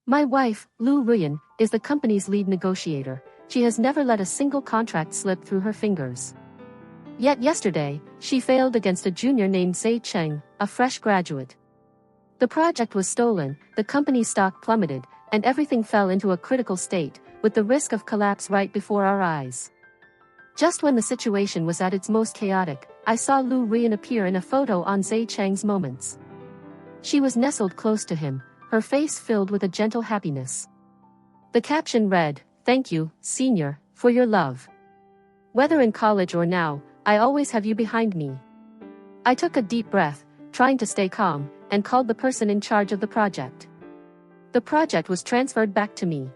My wife, Lu Ruyan, is the company's lead negotiator. She has never let a single contract slip through her fingers. Yet yesterday, she failed against a junior named Zai Cheng, a fresh graduate. The project was stolen, the company's stock plummeted, and everything fell into a critical state, with the risk of collapse right before our eyes. Just when the situation was at its most chaotic, I saw Lu Ruyan appear in a photo on Zai Cheng's Moments. She was nestled close to him, her face filled with a gentle happiness. The caption read, "Thank you, senior, for your love. Whether in college or now, I always have you behind me." I took a deep breath, trying to stay calm, and called the person in charge of the project. The project was transferred back to me.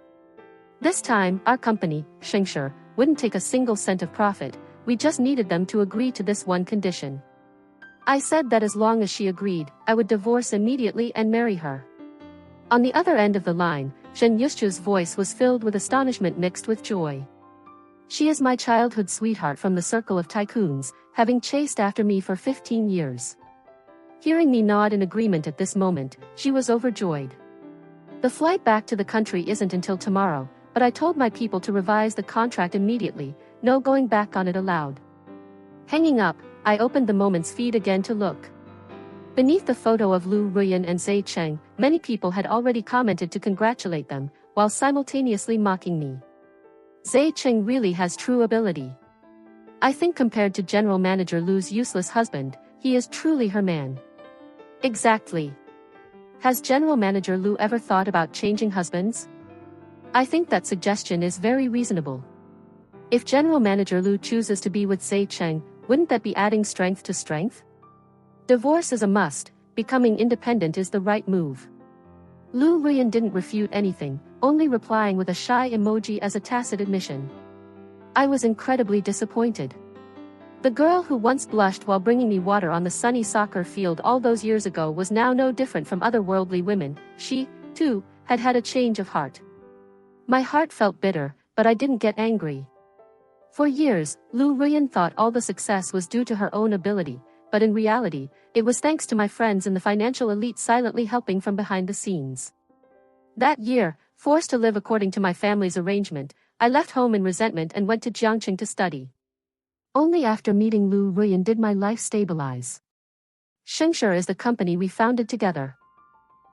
This time, our company, Shengshi, wouldn't take a single cent of profit, we just needed them to agree to this one condition. I said that as long as she agreed, I would divorce immediately and marry her. On the other end of the line, Shen Yushchu's voice was filled with astonishment mixed with joy. She is my childhood sweetheart from the circle of tycoons, having chased after me for 15 years. Hearing me nod in agreement at this moment, she was overjoyed. The flight back to the country isn't until tomorrow, but I told my people to revise the contract immediately, no going back on it allowed. Hanging up, I opened the Moments feed again to look. Beneath the photo of Lu Ruyan and Zai Cheng, many people had already commented to congratulate them, while simultaneously mocking me. Zai Cheng really has true ability. I think compared to General Manager Lu's useless husband, he is truly her man. Exactly. Has General Manager Lu ever thought about changing husbands? I think that suggestion is very reasonable. If General Manager Lu chooses to be with Zai Cheng, wouldn't that be adding strength to strength? Divorce is a must, becoming independent is the right move. Lu Ruyan didn't refute anything, only replying with a shy emoji as a tacit admission. I was incredibly disappointed. The girl who once blushed while bringing me water on the sunny soccer field all those years ago was now no different from other worldly women. She, too, had had a change of heart. My heart felt bitter, but I didn't get angry. For years, Lu Ruyan thought all the success was due to her own ability, but in reality, it was thanks to my friends in the financial elite silently helping from behind the scenes. That year, forced to live according to my family's arrangement, I left home in resentment and went to Jiangqing to study. Only after meeting Lu Ruyan did my life stabilize. Shengshi is the company we founded together.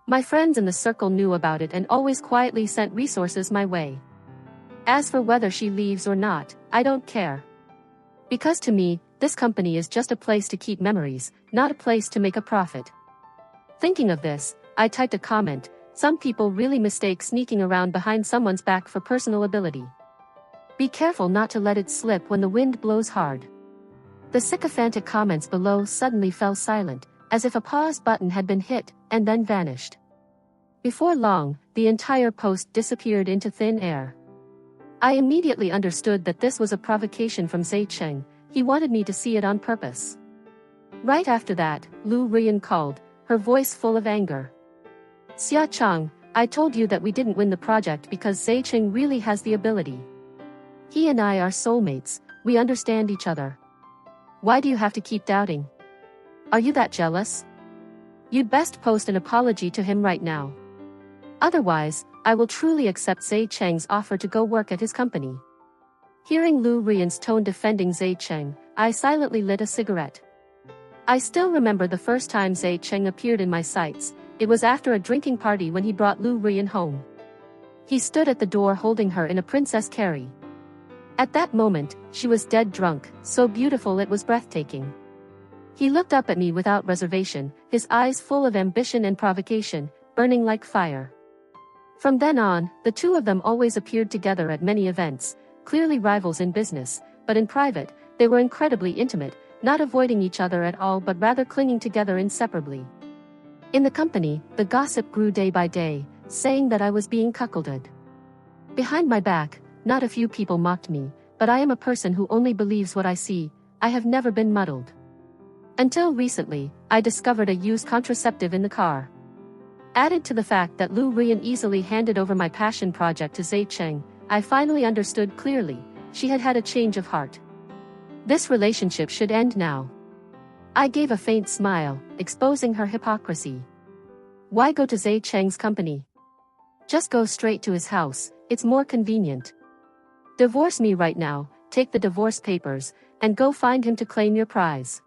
My friends in the circle knew about it and always quietly sent resources my way. As for whether she leaves or not, I don't care. Because to me, this company is just a place to keep memories, not a place to make a profit. Thinking of this, I typed a comment, "Some people really mistake sneaking around behind someone's back for personal ability. Be careful not to let it slip when the wind blows hard." The sycophantic comments below suddenly fell silent, as if a pause button had been hit, and then vanished. Before long, the entire post disappeared into thin air. I immediately understood that this was a provocation from Zai Cheng. He wanted me to see it on purpose. Right after that, Lu Ruyan called, her voice full of anger. "Xia Chang, I told you that we didn't win the project because Zai Cheng really has the ability. He and I are soulmates, we understand each other. Why do you have to keep doubting? Are you that jealous? You'd best post an apology to him right now. Otherwise, I will truly accept Zai Cheng's offer to go work at his company." Hearing Lu Ruyan's tone defending Zai Cheng, I silently lit a cigarette. I still remember the first time Zai Cheng appeared in my sights. It was after a drinking party when he brought Lu Ruyan home. He stood at the door holding her in a princess carry. At that moment, she was dead drunk, so beautiful it was breathtaking. He looked up at me without reservation, his eyes full of ambition and provocation, burning like fire. From then on, the two of them always appeared together at many events, clearly rivals in business, but in private, they were incredibly intimate, not avoiding each other at all but rather clinging together inseparably. In the company, the gossip grew day by day, saying that I was being cuckolded. Behind my back, not a few people mocked me, but I am a person who only believes what I see. I have never been muddled. Until recently, I discovered a used contraceptive in the car. Added to the fact that Lu Ruyan easily handed over my passion project to Zai Cheng, I finally understood clearly, she had had a change of heart. This relationship should end now. I gave a faint smile, exposing her hypocrisy. Why go to Zai Cheng's company? Just go straight to his house, it's more convenient. Divorce me right now, take the divorce papers, and go find him to claim your prize.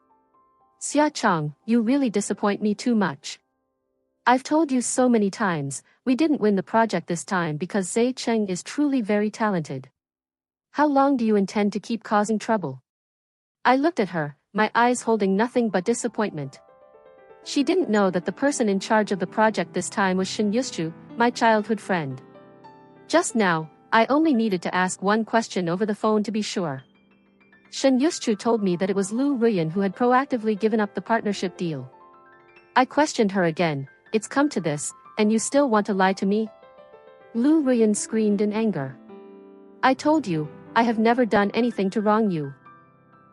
Xia Chang, you really disappoint me too much. I've told you so many times, we didn't win the project this time because Zai Cheng is truly very talented. How long do you intend to keep causing trouble? I looked at her, my eyes holding nothing but disappointment. She didn't know that the person in charge of the project this time was Shin Yuschu, my childhood friend. Just now, I only needed to ask one question over the phone to be sure. Shin Yuschu told me that it was Lu Ruyan who had proactively given up the partnership deal. I questioned her again, it's come to this, and you still want to lie to me? Lu Ruyan screamed in anger. I told you, I have never done anything to wrong you.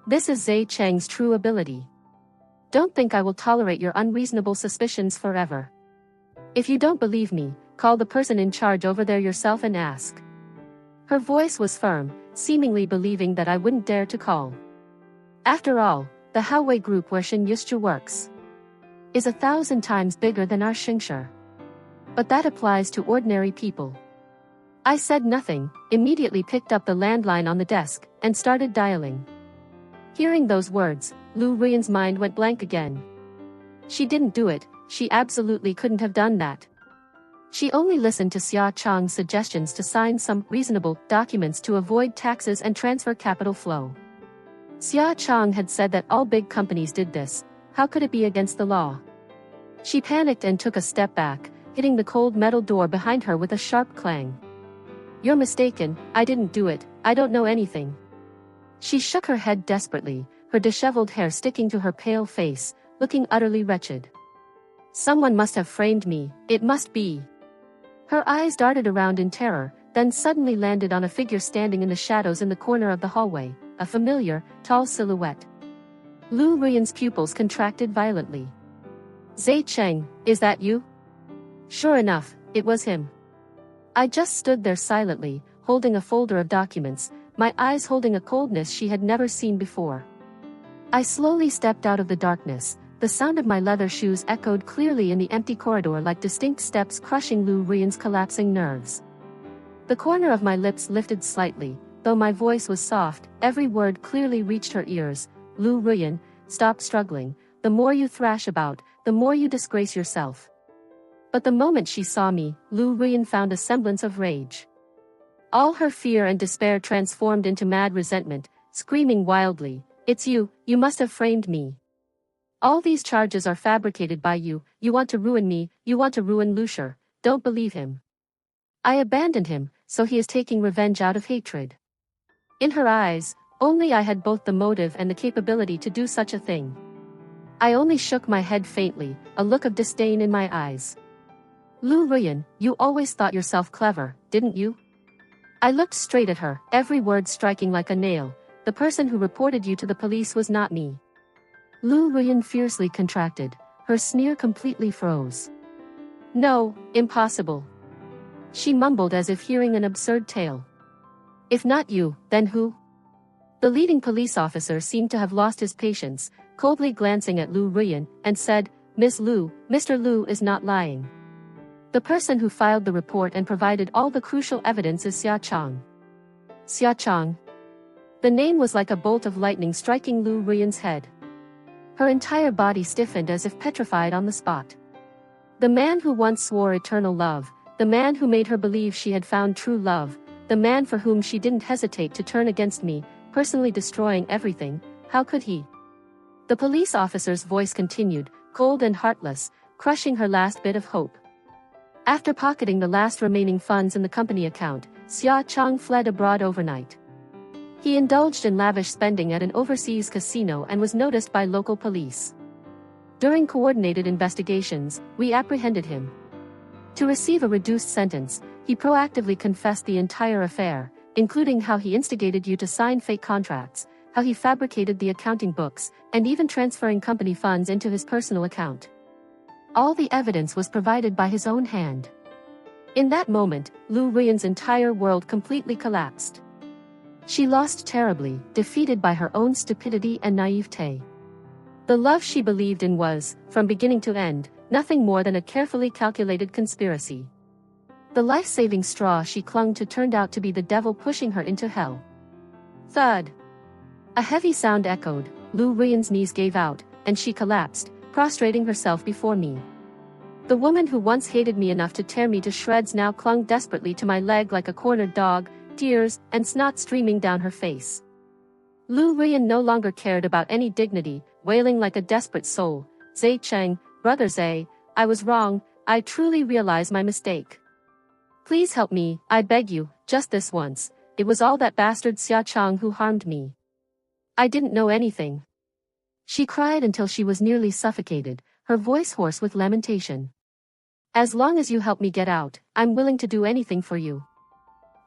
This is Zai Cheng's true ability. Don't think I will tolerate your unreasonable suspicions forever. If you don't believe me, call the person in charge over there yourself and ask. Her voice was firm, seemingly believing that I wouldn't dare to call. After all, the Haowei group where Shin Yuschu works is 1,000 times bigger than our Xingshi. But that applies to ordinary people. I said nothing, immediately picked up the landline on the desk, and started dialing. Hearing those words, Lu Ruyan's mind went blank again. She didn't do it, she absolutely couldn't have done that. She only listened to Xia Chang's suggestions to sign some reasonable documents to avoid taxes and transfer capital flow. Xia Chang had said that all big companies did this, how could it be against the law? She panicked and took a step back, hitting the cold metal door behind her with a sharp clang. You're mistaken, I didn't do it, I don't know anything. She shook her head desperately, her disheveled hair sticking to her pale face, looking utterly wretched. Someone must have framed me, it must be. Her eyes darted around in terror, then suddenly landed on a figure standing in the shadows in the corner of the hallway, a familiar, tall silhouette. Lu Ruyan's pupils contracted violently. Zai Cheng, is that you? Sure enough, it was him. I just stood there silently, holding a folder of documents, my eyes holding a coldness she had never seen before. I slowly stepped out of the darkness, the sound of my leather shoes echoed clearly in the empty corridor like distinct steps crushing Lu Ruyan's collapsing nerves. The corner of my lips lifted slightly, though my voice was soft, every word clearly reached her ears. Lu Ruyan, stop struggling, the more you thrash about, the more you disgrace yourself. But the moment she saw me, Lu Ruyan found a semblance of rage. All her fear and despair transformed into mad resentment, screaming wildly, it's you, you must have framed me. All these charges are fabricated by you, you want to ruin me, you want to ruin Lucia, don't believe him. I abandoned him, so he is taking revenge out of hatred. In her eyes, only I had both the motive and the capability to do such a thing. I only shook my head faintly, a look of disdain in my eyes. Lu Ruyan, you always thought yourself clever, didn't you? I looked straight at her, every word striking like a nail. The person who reported you to the police was not me. Lu Ruyan fiercely contracted, her sneer completely froze. No, impossible. She mumbled as if hearing an absurd tale. If not you, then who? The leading police officer seemed to have lost his patience, coldly glancing at Lu Ruyan, and said, Miss Lu, Mr. Lu is not lying. The person who filed the report and provided all the crucial evidence is Xia Chang. Xia Chang. The name was like a bolt of lightning striking Lu Ruyan's head. Her entire body stiffened as if petrified on the spot. The man who once swore eternal love, the man who made her believe she had found true love, the man for whom she didn't hesitate to turn against me, personally destroying everything, how could he? The police officer's voice continued, cold and heartless, crushing her last bit of hope. After pocketing the last remaining funds in the company account, Xia Chang fled abroad overnight. He indulged in lavish spending at an overseas casino and was noticed by local police. During coordinated investigations, we apprehended him. To receive a reduced sentence, he proactively confessed the entire affair, including how he instigated you to sign fake contracts, how he fabricated the accounting books, and even transferring company funds into his personal account. All the evidence was provided by his own hand. In that moment, Lu Ruyan's entire world completely collapsed. She lost terribly, defeated by her own stupidity and naivete. The love she believed in was, from beginning to end, nothing more than a carefully calculated conspiracy. The life-saving straw she clung to turned out to be the devil pushing her into hell. Thud. A heavy sound echoed, Lu Ruiyan's knees gave out, and she collapsed, prostrating herself before me. The woman who once hated me enough to tear me to shreds now clung desperately to my leg like a cornered dog, tears and snot streaming down her face. Lu Ruiyan no longer cared about any dignity, wailing like a desperate soul, Zai Cheng, brother Zai, I was wrong, I truly realize my mistake. Please help me, I beg you, just this once, it was all that bastard Xia Chang who harmed me. I didn't know anything. She cried until she was nearly suffocated, her voice hoarse with lamentation. As long as you help me get out, I'm willing to do anything for you.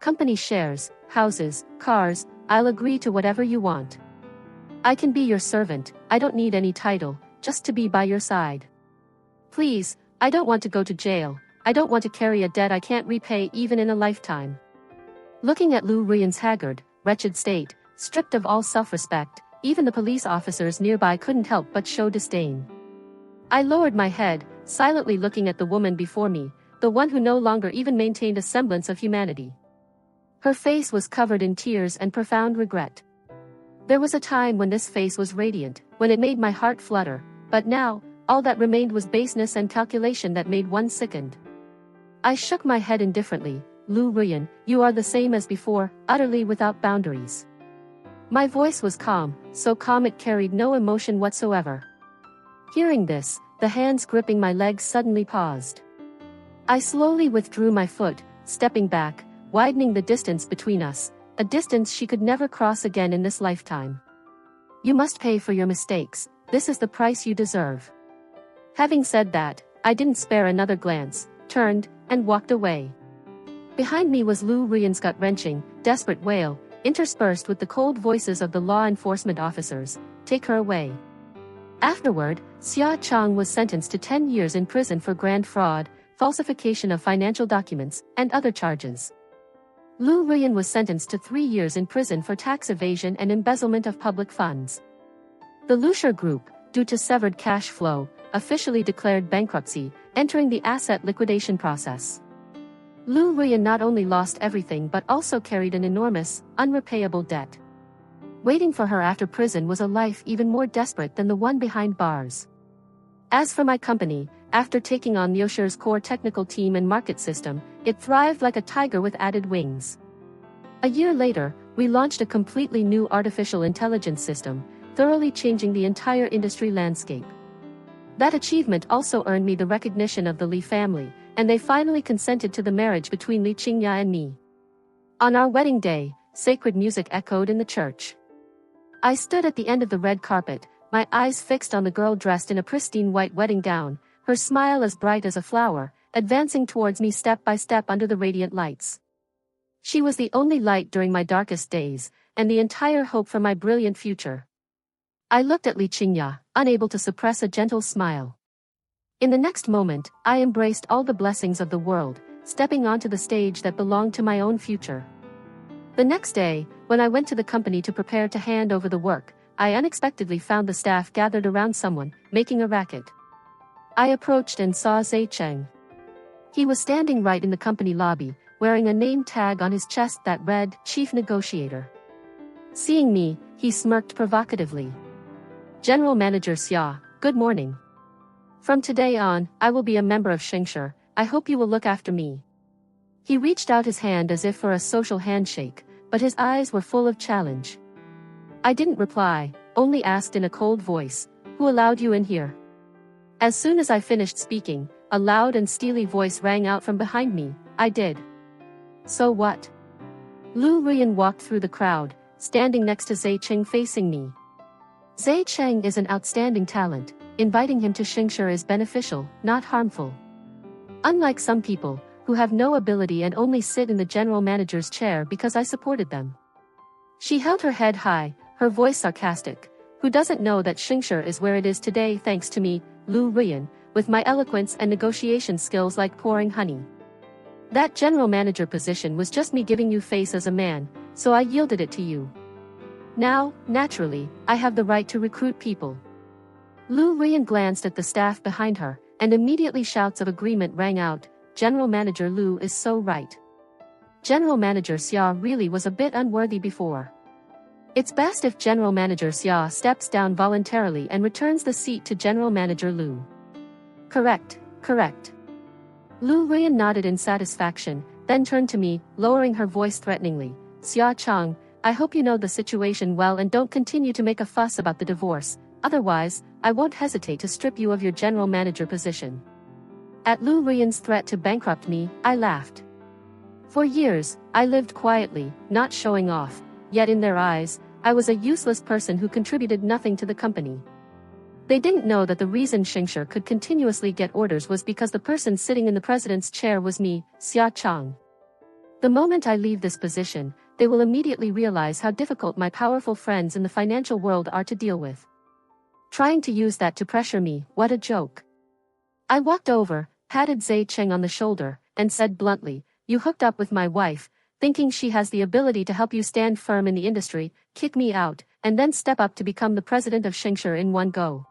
Company shares, houses, cars, I'll agree to whatever you want. I can be your servant, I don't need any title, just to be by your side. Please, I don't want to go to jail, I don't want to carry a debt I can't repay even in a lifetime. Looking at Lu Ruiyan's haggard, wretched state, stripped of all self-respect, even the police officers nearby couldn't help but show disdain. I lowered my head, silently looking at the woman before me, the one who no longer even maintained a semblance of humanity. Her face was covered in tears and profound regret. There was a time when this face was radiant, when it made my heart flutter, but now, all that remained was baseness and calculation that made one sickened. I shook my head indifferently, Lu Ruiyan, you are the same as before, utterly without boundaries. My voice was calm, so calm it carried no emotion whatsoever. Hearing this, the hands gripping my legs suddenly paused. I slowly withdrew my foot, stepping back, widening the distance between us, a distance she could never cross again in this lifetime. You must pay for your mistakes, this is the price you deserve. Having said that, I didn't spare another glance, turned, and walked away. Behind me was Lu Ruiyan's gut-wrenching, desperate wail, interspersed with the cold voices of the law enforcement officers, take her away. Afterward, Xia Chang was sentenced to 10 years in prison for grand fraud, falsification of financial documents, and other charges. Lu Ruiyan was sentenced to 3 years in prison for tax evasion and embezzlement of public funds. The Lusher Group, due to severed cash flow, officially declared bankruptcy, entering the asset liquidation process. Lu Ruiyan not only lost everything but also carried an enormous, unrepayable debt. Waiting for her after prison was a life even more desperate than the one behind bars. As for my company, after taking on Neosher's core technical team and market system, it thrived like a tiger with added wings. A year later, we launched a completely new artificial intelligence system, thoroughly changing the entire industry landscape. That achievement also earned me the recognition of the Li family, and they finally consented to the marriage between Li Qingya and me. On our wedding day, sacred music echoed in the church. I stood at the end of the red carpet, my eyes fixed on the girl dressed in a pristine white wedding gown, her smile as bright as a flower, advancing towards me step by step under the radiant lights. She was the only light during my darkest days, and the entire hope for my brilliant future. I looked at Li Qingya, unable to suppress a gentle smile. In the next moment, I embraced all the blessings of the world, stepping onto the stage that belonged to my own future. The next day, when I went to the company to prepare to hand over the work, I unexpectedly found the staff gathered around someone, making a racket. I approached and saw Zai Cheng. He was standing right in the company lobby, wearing a name tag on his chest that read, Chief Negotiator. Seeing me, he smirked provocatively. General Manager Xia, good morning. From today on, I will be a member of Xingshi, I hope you will look after me. He reached out his hand as if for a social handshake, but his eyes were full of challenge. I didn't reply, only asked in a cold voice, who allowed you in here? As soon as I finished speaking, a loud and steely voice rang out from behind me, I did. So what? Lu Ruiyan walked through the crowd, standing next to Zai Cheng facing me. Zai Cheng is an outstanding talent, inviting him to Xingshi is beneficial, not harmful. Unlike some people, who have no ability and only sit in the general manager's chair because I supported them. She held her head high, her voice sarcastic. Who doesn't know that Xingshi is where it is today thanks to me, Lu Ruiyan, with my eloquence and negotiation skills like pouring honey. That general manager position was just me giving you face as a man, so I yielded it to you. Now, naturally, I have the right to recruit people. Lu Ruiyan glanced at the staff behind her, and immediately shouts of agreement rang out, General Manager Lu is so right. General Manager Xia really was a bit unworthy before. It's best if General Manager Xia steps down voluntarily and returns the seat to General Manager Lu. Correct, correct. Lu Ruiyan nodded in satisfaction, then turned to me, lowering her voice threateningly. Xia Chang, I hope you know the situation well and don't continue to make a fuss about the divorce, otherwise, I won't hesitate to strip you of your general manager position. At Lu Ruiyan's threat to bankrupt me, I laughed. For years, I lived quietly, not showing off, yet in their eyes, I was a useless person who contributed nothing to the company. They didn't know that the reason Xingshi could continuously get orders was because the person sitting in the president's chair was me, Xia Chang. The moment I leave this position, they will immediately realize how difficult my powerful friends in the financial world are to deal with. Trying to use that to pressure me, what a joke. I walked over, patted Zai Cheng on the shoulder, and said bluntly, you hooked up with my wife, thinking she has the ability to help you stand firm in the industry, kick me out, and then step up to become the president of Xingshi in one go.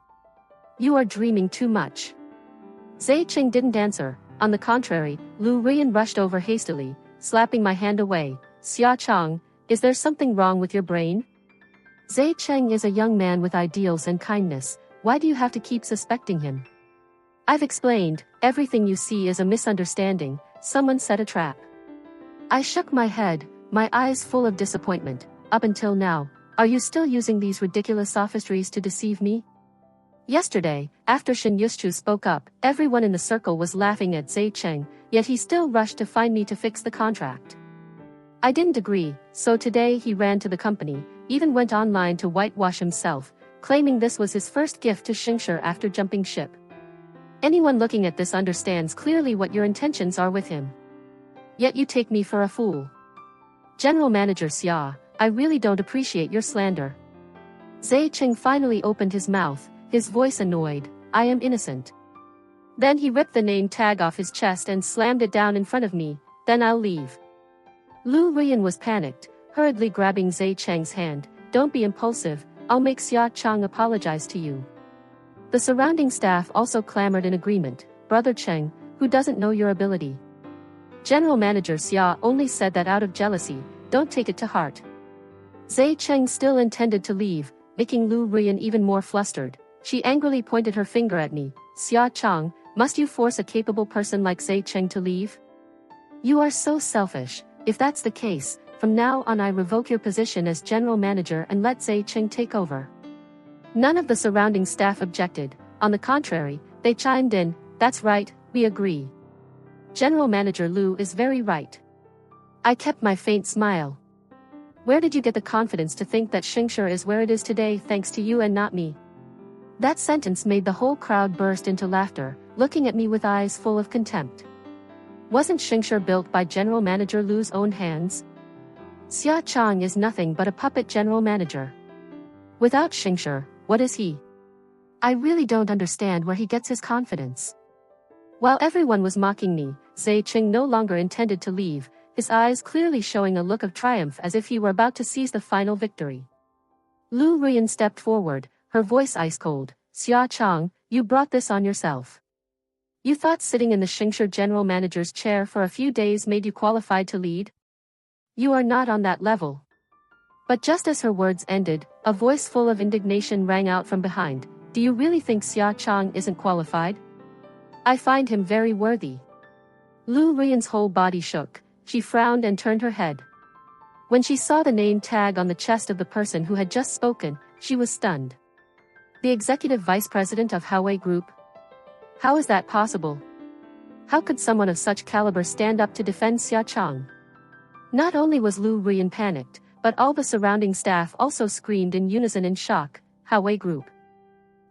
You are dreaming too much. Zai Cheng didn't answer. On the contrary, Lu Ruiyan rushed over hastily, slapping my hand away. Xia Chang, is there something wrong with your brain? Zai Cheng is a young man with ideals and kindness, why do you have to keep suspecting him? I've explained, everything you see is a misunderstanding, someone set a trap. I shook my head, my eyes full of disappointment. Up until now, are you still using these ridiculous sophistries to deceive me? Yesterday, after Shen Yushu spoke up, everyone in the circle was laughing at Zai Cheng, yet he still rushed to find me to fix the contract. I didn't agree, so today he ran to the company, even went online to whitewash himself, claiming this was his first gift to Xingshi after jumping ship. Anyone looking at this understands clearly what your intentions are with him. Yet you take me for a fool. General Manager Xia, I really don't appreciate your slander. Zai Cheng finally opened his mouth, his voice annoyed, I am innocent. Then he ripped the name tag off his chest and slammed it down in front of me, then I'll leave. Lu Ruiyan was panicked, hurriedly grabbing Zai Cheng's hand, don't be impulsive, I'll make Xia Chang apologize to you. The surrounding staff also clamored in agreement, Brother Cheng, who doesn't know your ability? General Manager Xia only said that out of jealousy, don't take it to heart. Zai Cheng still intended to leave, making Lu Ruiyan even more flustered. She angrily pointed her finger at me, Xia Chang, must you force a capable person like Zai Cheng to leave? You are so selfish, if that's the case, from now on I revoke your position as general manager and let Zai Cheng take over. None of the surrounding staff objected, on the contrary, they chimed in, that's right, we agree. General Manager Lu is very right. I kept my faint smile. Where did you get the confidence to think that Xingshi is where it is today thanks to you and not me? That sentence made the whole crowd burst into laughter, looking at me with eyes full of contempt. Wasn't Xingshi built by General Manager Lu's own hands? Xia Chang is nothing but a puppet general manager. Without Xingshi, what is he? I really don't understand where he gets his confidence. While everyone was mocking me, Zai Cheng no longer intended to leave, his eyes clearly showing a look of triumph as if he were about to seize the final victory. Lu Ruiyan stepped forward, her voice ice-cold, Xia Chang, you brought this on yourself. You thought sitting in the Xingshi general manager's chair for a few days made you qualified to lead? You are not on that level. But just as her words ended, a voice full of indignation rang out from behind, do you really think Xia Chang isn't qualified? I find him very worthy. Lu Ruiyan's whole body shook, she frowned and turned her head. When she saw the name tag on the chest of the person who had just spoken, she was stunned. The executive vice president of Huawei Group? How is that possible? How could someone of such caliber stand up to defend Xia Chang? Not only was Lu Ruiyan panicked, but all the surrounding staff also screamed in unison in shock, Huawei Group.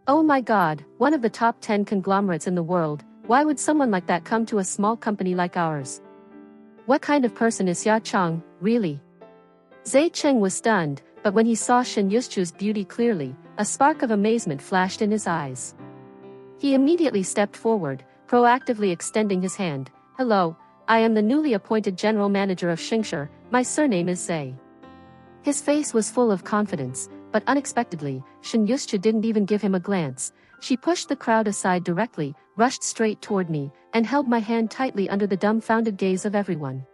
Oh my god, one of the top 10 conglomerates in the world, why would someone like that come to a small company like ours? What kind of person is Xia Chang, really? Zai Cheng was stunned, but when he saw Shen Yuschu's beauty clearly, a spark of amazement flashed in his eyes. He immediately stepped forward, proactively extending his hand. Hello, I am the newly appointed general manager of Xingshi, my surname is Zai. His face was full of confidence, but unexpectedly, Shen Yuschu didn't even give him a glance. She pushed the crowd aside directly, rushed straight toward me, and held my hand tightly under the dumbfounded gaze of everyone.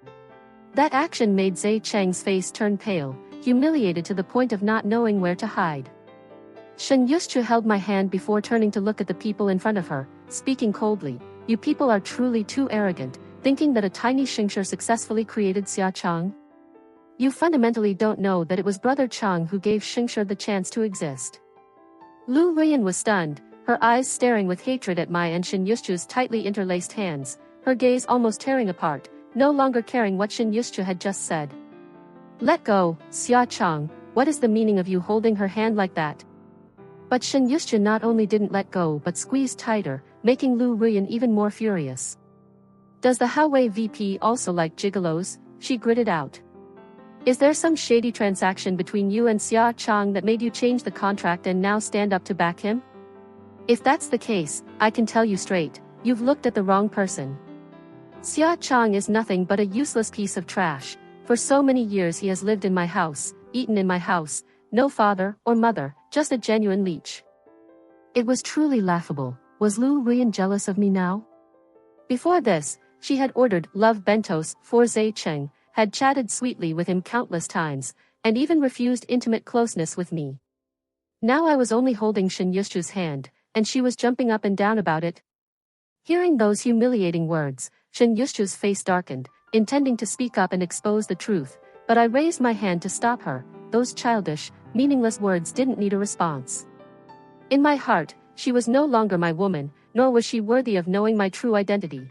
That action made Zai Cheng's face turn pale, humiliated to the point of not knowing where to hide. Shen Yushu held my hand before turning to look at the people in front of her, speaking coldly. You people are truly too arrogant, thinking that a tiny Xingshi successfully created Xia Chang? You fundamentally don't know that it was Brother Chang who gave Xingshi the chance to exist. Lu Ruyan was stunned, her eyes staring with hatred at my and Shen Yushu's tightly interlaced hands, her gaze almost tearing apart, no longer caring what Shen Yushu had just said. Let go, Xia Chang, what is the meaning of you holding her hand like that? But Shen Yushu not only didn't let go but squeezed tighter, making Lu Ruyan even more furious. Does the Huawei VP also like gigolos? She gritted out. Is there some shady transaction between you and Xia Chang that made you change the contract and now stand up to back him? If that's the case, I can tell you straight, you've looked at the wrong person. Xia Chang is nothing but a useless piece of trash. For so many years he has lived in my house, eaten in my house, no father or mother, just a genuine leech. It was truly laughable. Was Lu Ruyan jealous of me now? Before this, she had ordered love bentos for Zai Cheng, had chatted sweetly with him countless times, and even refused intimate closeness with me. Now I was only holding Shen Yushu's hand, and she was jumping up and down about it. Hearing those humiliating words, Shen Yushu's face darkened, intending to speak up and expose the truth, but I raised my hand to stop her. Those childish, meaningless words didn't need a response. In my heart, she was no longer my woman, nor was she worthy of knowing my true identity.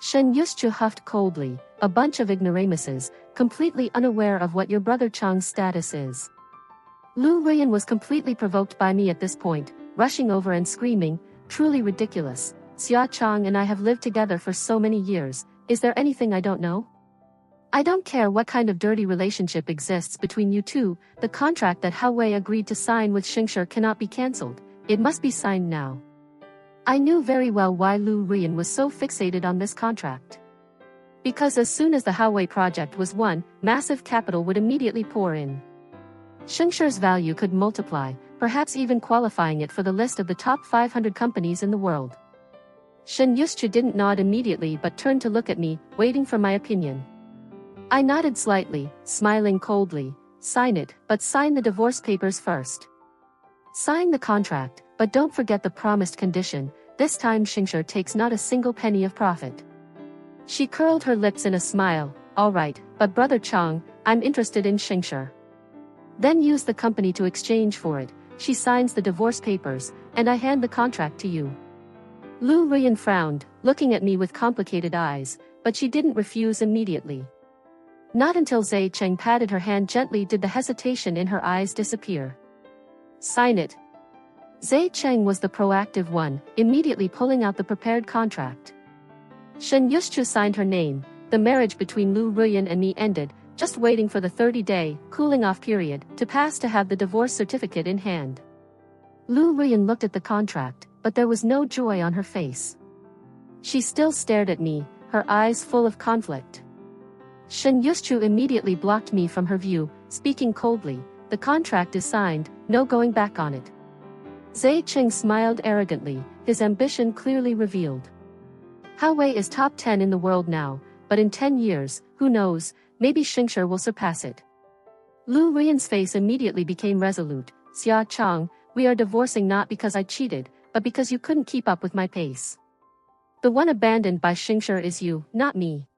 Shen Yushu huffed coldly, a bunch of ignoramuses, completely unaware of what your brother Chang's status is. Lu Ruyan was completely provoked by me at this point, rushing over and screaming, truly ridiculous. Xia Chang and I have lived together for so many years, is there anything I don't know? I don't care what kind of dirty relationship exists between you two, the contract that Huawei agreed to sign with Xingshi cannot be cancelled, it must be signed now. I knew very well why Lu Ruyan was so fixated on this contract. Because as soon as the Huawei project was won, massive capital would immediately pour in. Xingshi's value could multiply, perhaps even qualifying it for the list of the top 500 companies in the world. Shen Yushu didn't nod immediately but turned to look at me, waiting for my opinion. I nodded slightly, smiling coldly. Sign it, but sign the divorce papers first. Sign the contract, but don't forget the promised condition, this time Xingshi takes not a single penny of profit. She curled her lips in a smile, all right, but Brother Chang, I'm interested in Xingshi. Then use the company to exchange for it, she signs the divorce papers, and I hand the contract to you. Lu Ruyan frowned, looking at me with complicated eyes, but she didn't refuse immediately. Not until Zai Cheng patted her hand gently did the hesitation in her eyes disappear. Sign it. Zai Cheng was the proactive one, immediately pulling out the prepared contract. Shen Yushu signed her name, the marriage between Lu Ruyan and me ended, just waiting for the 30-day, cooling-off period, to pass to have the divorce certificate in hand. Lu Ruyan looked at the contract, but there was no joy on her face. She still stared at me, her eyes full of conflict. Shen Yushu immediately blocked me from her view, speaking coldly, the contract is signed, no going back on it. Zai Cheng smiled arrogantly, his ambition clearly revealed. Huawei is top 10 in the world now, but in 10 years, who knows, maybe Xingshi will surpass it. Lu Ruyan's face immediately became resolute. Xia Chang, we are divorcing not because I cheated, but because you couldn't keep up with my pace. The one abandoned by Xingshi is you, not me.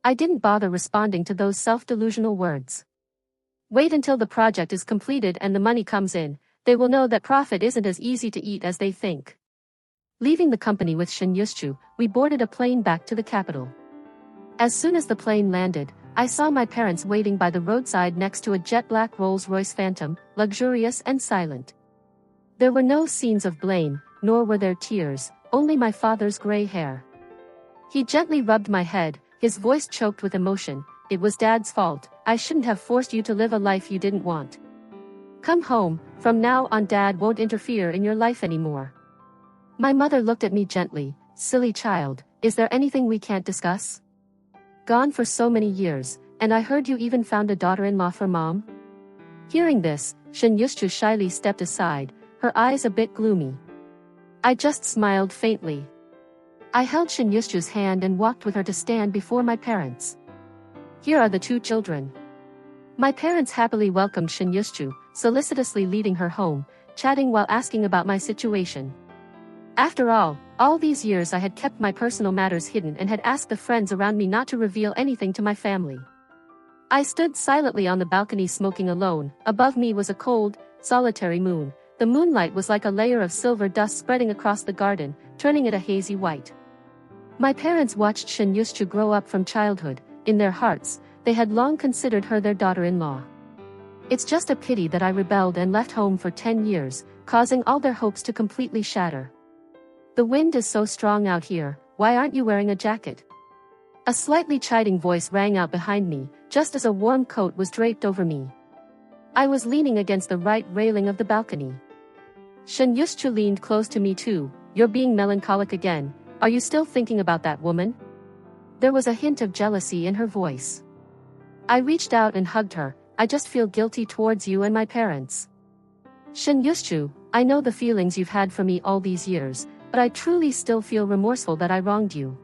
I didn't bother responding to those self-delusional words. Wait until the project is completed and the money comes in, they will know that profit isn't as easy to eat as they think. Leaving the company with Shen Yushu, we boarded a plane back to the capital. As soon as the plane landed, I saw my parents waiting by the roadside next to a jet-black Rolls-Royce Phantom, luxurious and silent. There were no scenes of blame, nor were there tears, only my father's gray hair. He gently rubbed my head, his voice choked with emotion. It was Dad's fault, I shouldn't have forced you to live a life you didn't want. Come home, from now on Dad won't interfere in your life anymore. My mother looked at me gently, silly child, is there anything we can't discuss? Gone for so many years, and I heard you even found a daughter-in-law for Mom? Hearing this, Shen Yushu shyly stepped aside, her eyes a bit gloomy. I just smiled faintly. I held Shin Yuschu's hand and walked with her to stand before my parents. Here are the two children. My parents happily welcomed Shin Yuschu, solicitously leading her home, chatting while asking about my situation. After all these years I had kept my personal matters hidden and had asked the friends around me not to reveal anything to my family. I stood silently on the balcony smoking alone. Above me was a cold, solitary moon. The moonlight was like a layer of silver dust spreading across the garden, turning it a hazy white. My parents watched Shin Yuschu grow up from childhood. In their hearts, they had long considered her their daughter-in-law. It's just a pity that I rebelled and left home for 10 years, causing all their hopes to completely shatter. The wind is so strong out here, why aren't you wearing a jacket? A slightly chiding voice rang out behind me, just as a warm coat was draped over me. I was leaning against the right railing of the balcony. Shin Yuschu leaned close to me too. You're being melancholic again. Are you still thinking about that woman? There was a hint of jealousy in her voice. I reached out and hugged her. I just feel guilty towards you and my parents. Shin Yuschu, I know the feelings you've had for me all these years, but I truly still feel remorseful that I wronged you.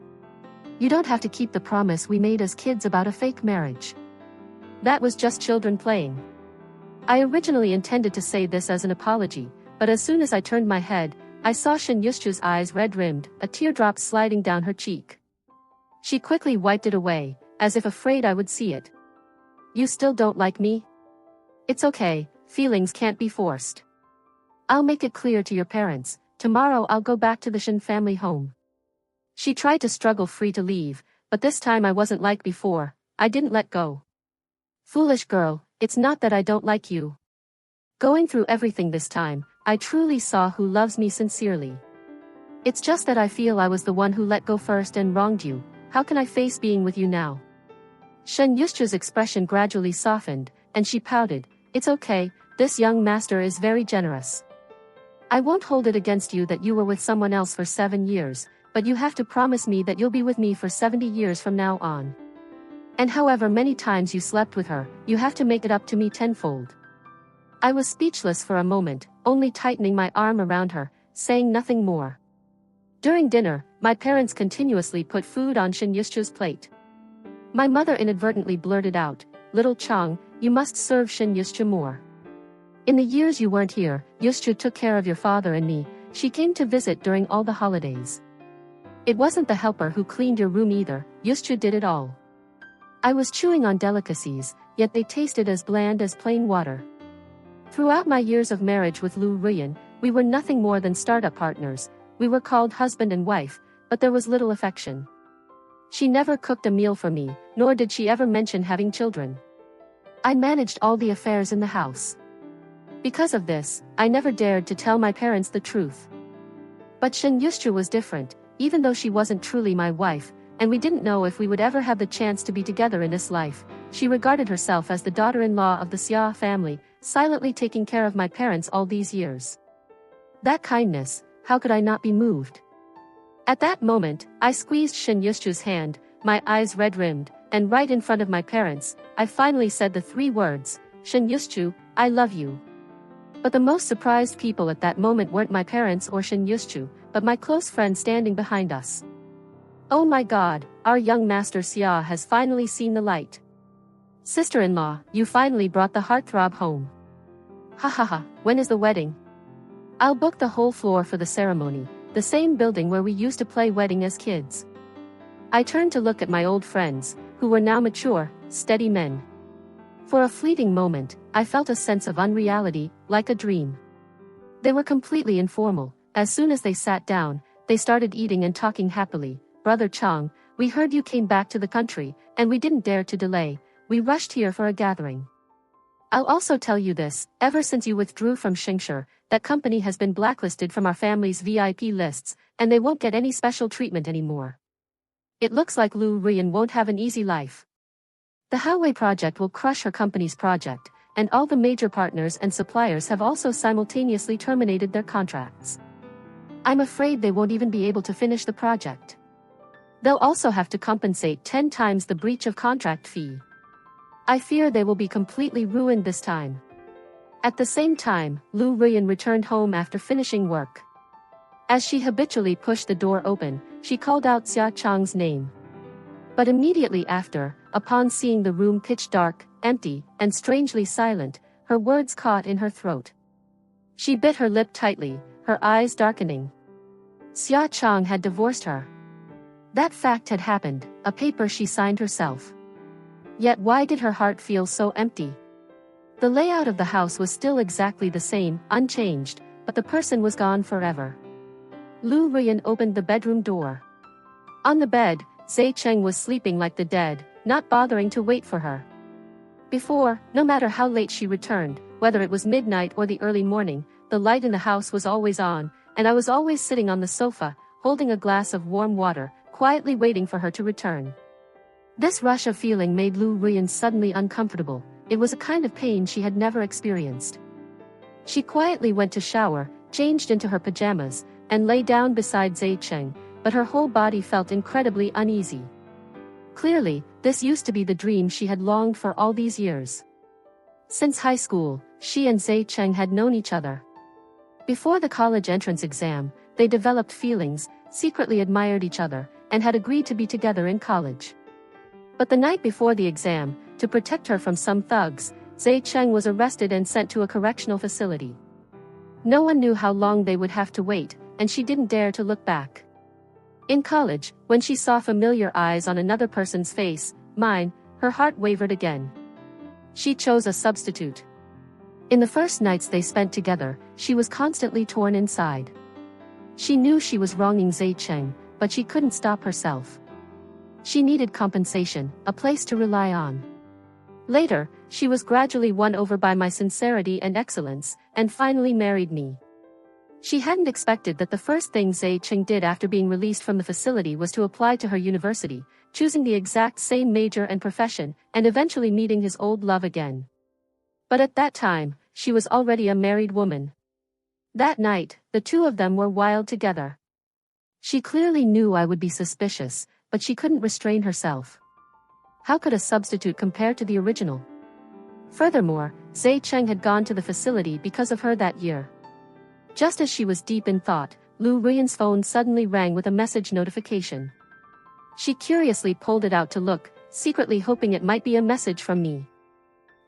You don't have to keep the promise we made as kids about a fake marriage. That was just children playing. I originally intended to say this as an apology, but as soon as I turned my head, I saw Shin Yuschu's eyes red-rimmed, a teardrop sliding down her cheek. She quickly wiped it away, as if afraid I would see it. You still don't like me? It's okay, feelings can't be forced. I'll make it clear to your parents. Tomorrow I'll go back to the Shin family home. She tried to struggle free to leave, but this time I wasn't like before. I didn't let go. Foolish girl, it's not that I don't like you. Going through everything this time, I truly saw who loves me sincerely. It's just that I feel I was the one who let go first and wronged you. How can I face being with you now? Shin Yuschu's expression gradually softened, and she pouted. It's okay, this young master is very generous. I won't hold it against you that you were with someone else for 7 years, but you have to promise me that you'll be with me for 70 years from now on. And however many times you slept with her, you have to make it up to me tenfold. I was speechless for a moment, only tightening my arm around her, saying nothing more. During dinner, my parents continuously put food on Shin Yuschu's plate. My mother inadvertently blurted out, "Little Chang, you must serve Shin Yuschu more." In the years you weren't here, Yuschu took care of your father and me. She came to visit during all the holidays. It wasn't the helper who cleaned your room either, Yuschu did it all. I was chewing on delicacies, yet they tasted as bland as plain water. Throughout my years of marriage with Lu Ruyan, we were nothing more than startup partners. We were called husband and wife, but there was little affection. She never cooked a meal for me, nor did she ever mention having children. I managed all the affairs in the house. Because of this, I never dared to tell my parents the truth. But Shin Yuschu was different, even though she wasn't truly my wife, and we didn't know if we would ever have the chance to be together in this life. She regarded herself as the daughter-in-law of the Xia family, silently taking care of my parents all these years. That kindness, how could I not be moved? At that moment, I squeezed Shin Yuschu's hand, my eyes red-rimmed, and right in front of my parents, I finally said the 3 words, "Shin Yuschu, I love you." But the most surprised people at that moment weren't my parents or Shin Yuschu, but my close friend standing behind us. Oh my God, our young master Xia has finally seen the light. Sister-in-law, you finally brought the heartthrob home. Ha ha ha, when is the wedding? I'll book the whole floor for the ceremony, the same building where we used to play wedding as kids. I turned to look at my old friends, who were now mature, steady men. For a fleeting moment, I felt a sense of unreality, like a dream. They were completely informal. As soon as they sat down, they started eating and talking happily. Brother Chang, we heard you came back to the country, and we didn't dare to delay. We rushed here for a gathering. I'll also tell you this, ever since you withdrew from Xingshi, that company has been blacklisted from our family's VIP lists, and they won't get any special treatment anymore. It looks like Lu Ruyan won't have an easy life. The highway project will crush her company's project, and all the major partners and suppliers have also simultaneously terminated their contracts. I'm afraid they won't even be able to finish the project. They'll also have to compensate 10 times the breach of contract fee. I fear they will be completely ruined this time. At the same time, Lu Ruyan returned home after finishing work. As she habitually pushed the door open, she called out Xia Chang's name. But immediately after, upon seeing the room pitch dark, empty, and strangely silent, her words caught in her throat. She bit her lip tightly, her eyes darkening. Xia Chang had divorced her. That fact had happened, a paper she signed herself. Yet why did her heart feel so empty? The layout of the house was still exactly the same, unchanged, but the person was gone forever. Lu Ruyan opened the bedroom door. On the bed, Zai Cheng was sleeping like the dead, not bothering to wait for her. Before, no matter how late she returned, whether it was midnight or the early morning, the light in the house was always on, and I was always sitting on the sofa, holding a glass of warm water, quietly waiting for her to return. This rush of feeling made Lu Ruyan suddenly uncomfortable. It was a kind of pain she had never experienced. She quietly went to shower, changed into her pajamas, and lay down beside Zai Cheng, but her whole body felt incredibly uneasy. Clearly, this used to be the dream she had longed for all these years. Since high school, she and Zai Cheng had known each other. Before the college entrance exam, they developed feelings, secretly admired each other, and had agreed to be together in college. But the night before the exam, to protect her from some thugs, Zai Cheng was arrested and sent to a correctional facility. No one knew how long they would have to wait, and she didn't dare to look back. In college, when she saw familiar eyes on another person's face, mine, her heart wavered again. She chose a substitute. In the first nights they spent together, she was constantly torn inside. She knew she was wronging Zai Cheng, but she couldn't stop herself. She needed compensation, a place to rely on. Later, she was gradually won over by my sincerity and excellence, and finally married me. She hadn't expected that the first thing Zai Cheng did after being released from the facility was to apply to her university, choosing the exact same major and profession, and eventually meeting his old love again. But at that time, she was already a married woman. That night, the two of them were wild together. She clearly knew I would be suspicious, but she couldn't restrain herself. How could a substitute compare to the original? Furthermore, Zai Cheng had gone to the facility because of her that year. Just as she was deep in thought, Lu Ruyan's phone suddenly rang with a message notification. She curiously pulled it out to look, secretly hoping it might be a message from me.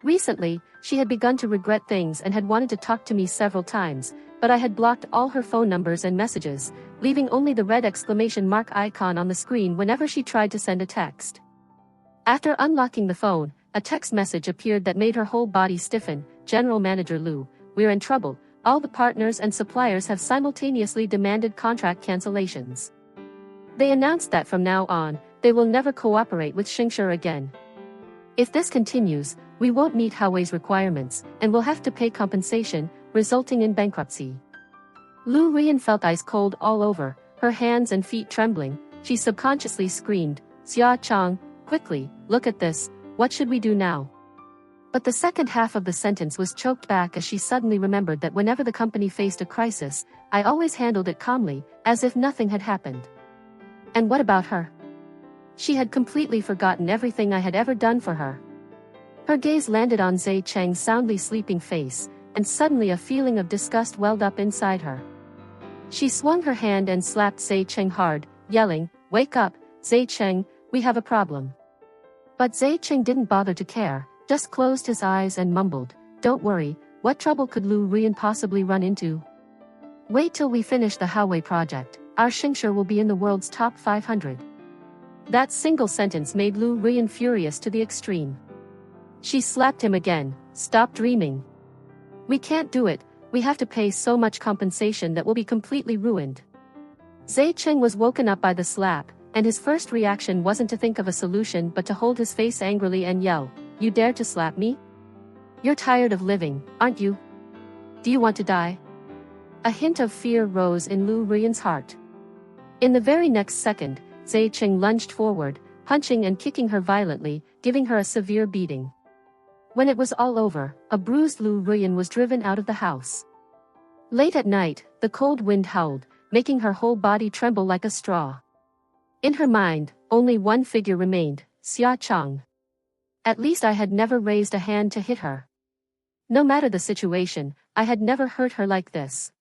Recently, she had begun to regret things and had wanted to talk to me several times, but I had blocked all her phone numbers and messages, leaving only the red exclamation mark icon on the screen whenever she tried to send a text. After unlocking the phone, a text message appeared that made her whole body stiffen. General Manager Lu, we're in trouble. All the partners and suppliers have simultaneously demanded contract cancellations. They announced that from now on, they will never cooperate with Xingshi again. If this continues, we won't meet Huawei's requirements, and will have to pay compensation, resulting in bankruptcy. Lu Ruyan felt ice cold all over, her hands and feet trembling. She subconsciously screamed, Xia Chang, quickly, look at this, what should we do now? But the second half of the sentence was choked back as she suddenly remembered that whenever the company faced a crisis, I always handled it calmly, as if nothing had happened. And what about her? She had completely forgotten everything I had ever done for her. Her gaze landed on Zai Cheng's soundly sleeping face, and suddenly a feeling of disgust welled up inside her. She swung her hand and slapped Zai Cheng hard, yelling, wake up, Zai Cheng, we have a problem. But Zai Cheng didn't bother to care, just closed his eyes and mumbled, don't worry, what trouble could Lu Ruyan possibly run into? Wait till we finish the Huawei project, our Xingshi will be in the world's top 500. That single sentence made Lu Ruyan furious to the extreme. She slapped him again, stop dreaming. We can't do it, we have to pay so much compensation that we'll be completely ruined. Zai Cheng was woken up by the slap, and his first reaction wasn't to think of a solution but to hold his face angrily and yell, you dare to slap me? You're tired of living, aren't you? Do you want to die? A hint of fear rose in Lu Ruyan's heart. In the very next second, Zai Cheng lunged forward, punching and kicking her violently, giving her a severe beating. When it was all over, a bruised Lu Ruyan was driven out of the house. Late at night, the cold wind howled, making her whole body tremble like a straw. In her mind, only one figure remained, Xia Chang. At least I had never raised a hand to hit her. No matter the situation, I had never hurt her like this.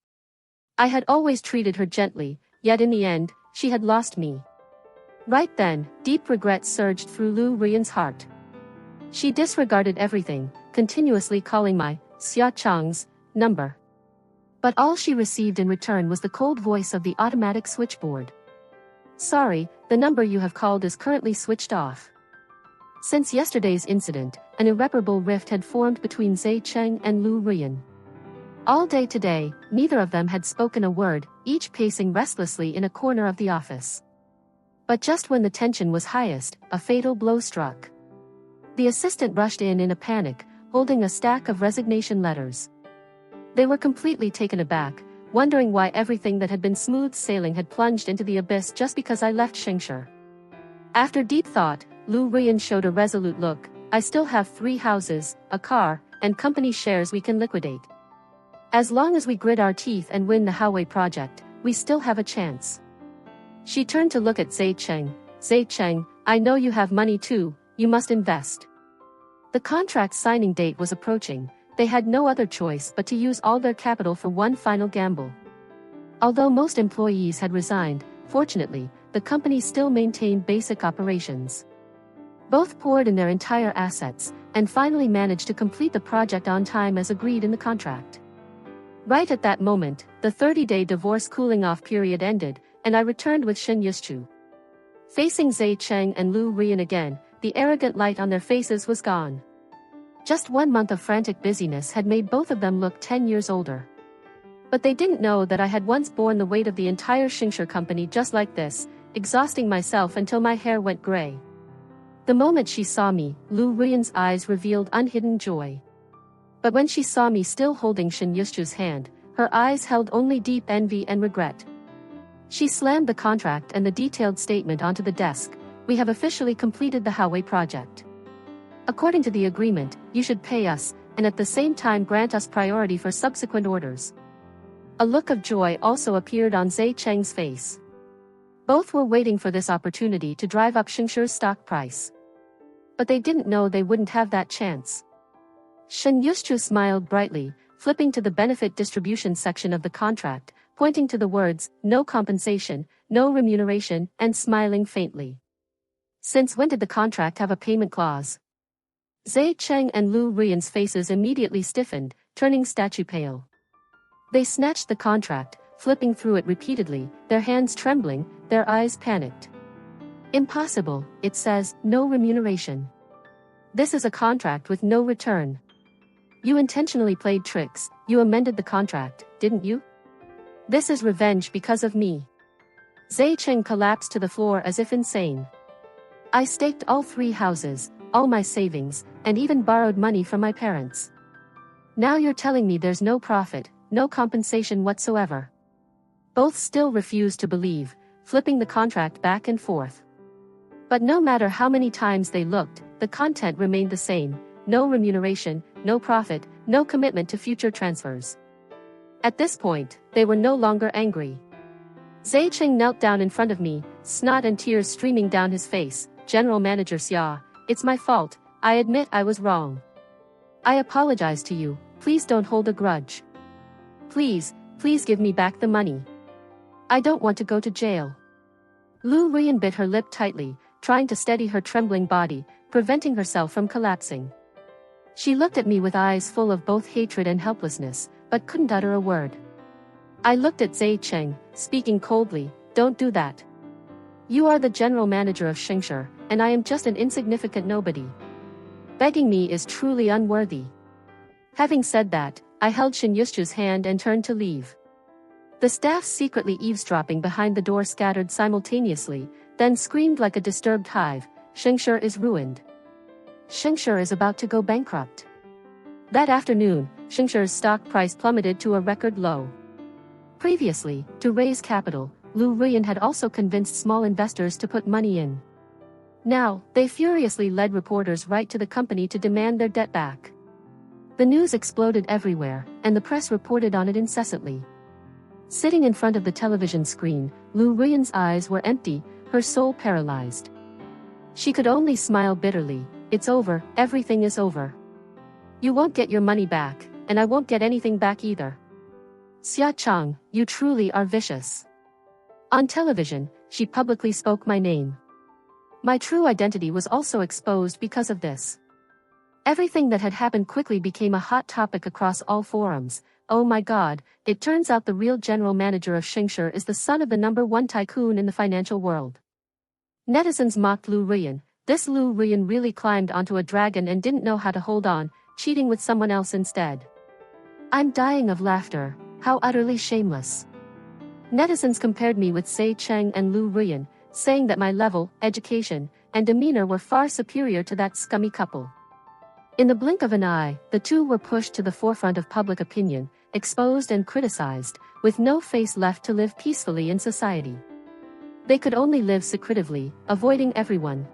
I had always treated her gently, yet in the end, she had lost me. Right then, deep regret surged through Lu Ruiyan's heart. She disregarded everything, continuously calling my Xia Chang's number. But all she received in return was the cold voice of the automatic switchboard. Sorry, the number you have called is currently switched off. Since yesterday's incident, an irreparable rift had formed between Zai Cheng and Lu Ruiyan. All day today, neither of them had spoken a word, each pacing restlessly in a corner of the office. But just when the tension was highest, a fatal blow struck. The assistant rushed in a panic, holding a stack of resignation letters. They were completely taken aback, wondering why everything that had been smooth sailing had plunged into the abyss just because I left Xingshi. After deep thought, Lu Ruiyan showed a resolute look. I still have 3 houses, a car, and company shares we can liquidate. As long as we grit our teeth and win the Huawei project, we still have a chance. She turned to look at Zai Cheng. Zai Cheng, I know you have money too, you must invest. The contract signing date was approaching. They had no other choice but to use all their capital for one final gamble. Although most employees had resigned, fortunately, the company still maintained basic operations. Both poured in their entire assets, and finally managed to complete the project on time as agreed in the contract. Right at that moment, the 30-day divorce cooling-off period ended, and I returned with Shen Yuschu. Facing Zai Cheng and Lu Ruiyan again, the arrogant light on their faces was gone. Just 1 month of frantic busyness had made both of them look 10 years older. But they didn't know that I had once borne the weight of the entire Xingshi company just like this, exhausting myself until my hair went gray. The moment she saw me, Lu Ruiyan's eyes revealed unhidden joy. But when she saw me still holding Shen Yuschu's hand, her eyes held only deep envy and regret. She slammed the contract and the detailed statement onto the desk. We have officially completed the Huawei project. According to the agreement, you should pay us, and at the same time grant us priority for subsequent orders. A look of joy also appeared on Zai Cheng's face. Both were waiting for this opportunity to drive up Xingshi's stock price. But they didn't know they wouldn't have that chance. Shen Yuschu smiled brightly, flipping to the benefit distribution section of the contract, pointing to the words, no compensation, no remuneration, and smiling faintly. Since when did the contract have a payment clause? Zai Cheng and Lu Ruiyan's faces immediately stiffened, turning statue pale. They snatched the contract, flipping through it repeatedly, their hands trembling, their eyes panicked. Impossible, it says, no remuneration. This is a contract with no return. You intentionally played tricks, you amended the contract, didn't you? This is revenge because of me. Zai Cheng collapsed to the floor as if insane. I staked all 3 houses, all my savings, and even borrowed money from my parents. Now you're telling me there's no profit, no compensation whatsoever. Both still refused to believe, flipping the contract back and forth. But no matter how many times they looked, the content remained the same, no remuneration, no profit, no commitment to future transfers. At this point, they were no longer angry. Zai Cheng knelt down in front of me, snot and tears streaming down his face. General Manager Xia, it's my fault, I admit I was wrong. I apologize to you, please don't hold a grudge. Please give me back the money. I don't want to go to jail. Lu Ruiyan bit her lip tightly, trying to steady her trembling body, preventing herself from collapsing. She looked at me with eyes full of both hatred and helplessness, but couldn't utter a word. I looked at Zai Cheng, speaking coldly, don't do that. You are the general manager of Xingshi, and I am just an insignificant nobody. Begging me is truly unworthy. Having said that, I held Shen Yuschu's hand and turned to leave. The staff secretly eavesdropping behind the door scattered simultaneously, then screamed like a disturbed hive, Xingshi is ruined. Xingshi is about to go bankrupt. That afternoon, Xingshi's stock price plummeted to a record low. Previously, to raise capital, Lu Ruiyan had also convinced small investors to put money in. Now, they furiously led reporters right to the company to demand their debt back. The news exploded everywhere, and the press reported on it incessantly. Sitting in front of the television screen, Lu Ruiyan's eyes were empty, her soul paralyzed. She could only smile bitterly. It's over, everything is over. You won't get your money back, and I won't get anything back either. Xia Chang, you truly are vicious. On television, she publicly spoke my name. My true identity was also exposed because of this. Everything that had happened quickly became a hot topic across all forums. Oh my god, it turns out the real general manager of Xingshi is the son of the #1 tycoon in the financial world. Netizens mocked Lu Ruyan. This Lu Ruyan really climbed onto a dragon and didn't know how to hold on, cheating with someone else instead. I'm dying of laughter, how utterly shameless. Netizens compared me with Sei Cheng and Lu Ruyan, saying that my level, education, and demeanor were far superior to that scummy couple. In the blink of an eye, the two were pushed to the forefront of public opinion, exposed and criticized, with no face left to live peacefully in society. They could only live secretively, avoiding everyone.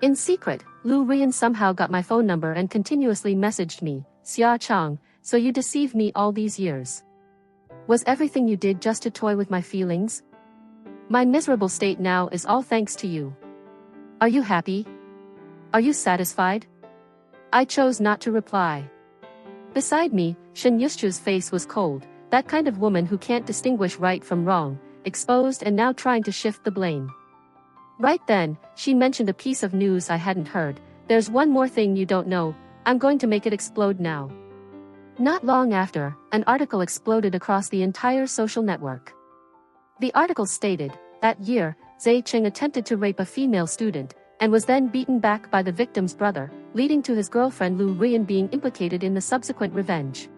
In secret, Lu Ruyan somehow got my phone number and continuously messaged me, Xia Chang, so you deceived me all these years. Was everything you did just to toy with my feelings? My miserable state now is all thanks to you. Are you happy? Are you satisfied? I chose not to reply. Beside me, Shen Yuschu's face was cold, that kind of woman who can't distinguish right from wrong, exposed and now trying to shift the blame. Right then, she mentioned a piece of news I hadn't heard. There's one more thing you don't know, I'm going to make it explode now. Not long after, an article exploded across the entire social network. The article stated, that year, Zai Cheng attempted to rape a female student, and was then beaten back by the victim's brother, leading to his girlfriend Lu Ruyan being implicated in the subsequent revenge.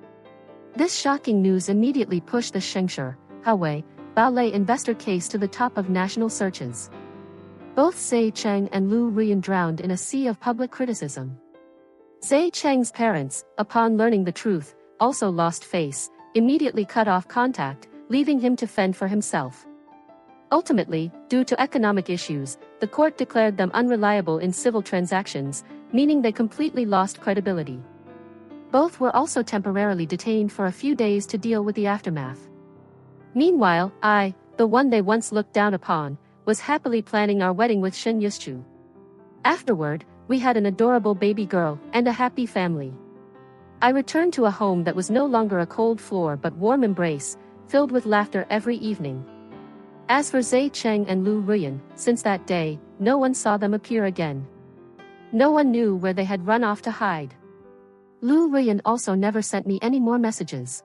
This shocking news immediately pushed the Shengshi, Huawei, Ballet investor case to the top of national searches. Both Zai Cheng and Lu Ruyan drowned in a sea of public criticism. Zai Cheng's parents, upon learning the truth, also lost face, immediately cut off contact, leaving him to fend for himself. Ultimately, due to economic issues, the court declared them unreliable in civil transactions, meaning they completely lost credibility. Both were also temporarily detained for a few days to deal with the aftermath. Meanwhile, I, the one they once looked down upon, was happily planning our wedding with Shen Yuschu. Afterward, we had an adorable baby girl and a happy family. I returned to a home that was no longer a cold floor but warm embrace, filled with laughter every evening. As for Zai Cheng and Lu Ruyan, since that day, no one saw them appear again. No one knew where they had run off to hide. Lu Ruyan also never sent me any more messages.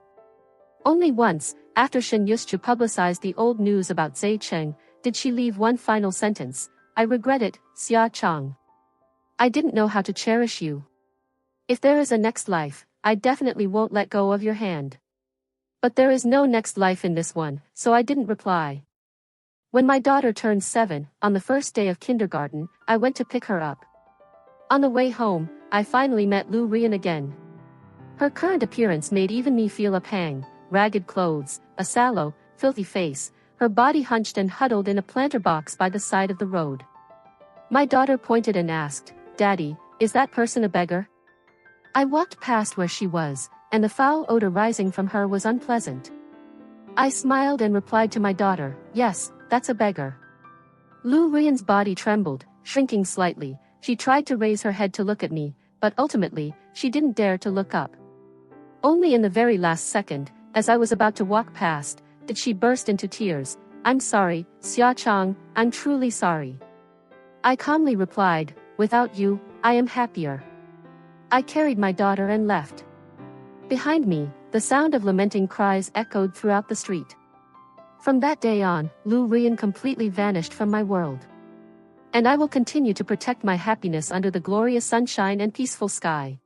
Only once, after Shen Yuschu publicized the old news about Zai Cheng, did she leave one final sentence, I regret it, Xia Chang. I didn't know how to cherish you. If there is a next life, I definitely won't let go of your hand. But there is no next life in this one, so I didn't reply. When my daughter turned 7, on the first day of kindergarten, I went to pick her up. On the way home, I finally met Lu Ruyan again. Her current appearance made even me feel a pang, ragged clothes, a sallow, filthy face, her body hunched and huddled in a planter box by the side of the road. My daughter pointed and asked, Daddy, is that person a beggar? I walked past where she was, and the foul odor rising from her was unpleasant. I smiled and replied to my daughter, yes, that's a beggar. Lu Ruyan's body trembled, shrinking slightly. She tried to raise her head to look at me, but ultimately, she didn't dare to look up. Only in the very last second, as I was about to walk past, did she burst into tears. I'm sorry, Xia Chang, I'm truly sorry. I calmly replied, without you, I am happier. I carried my daughter and left. Behind me, the sound of lamenting cries echoed throughout the street. From that day on, Lu Ruyan completely vanished from my world. And I will continue to protect my happiness under the glorious sunshine and peaceful sky.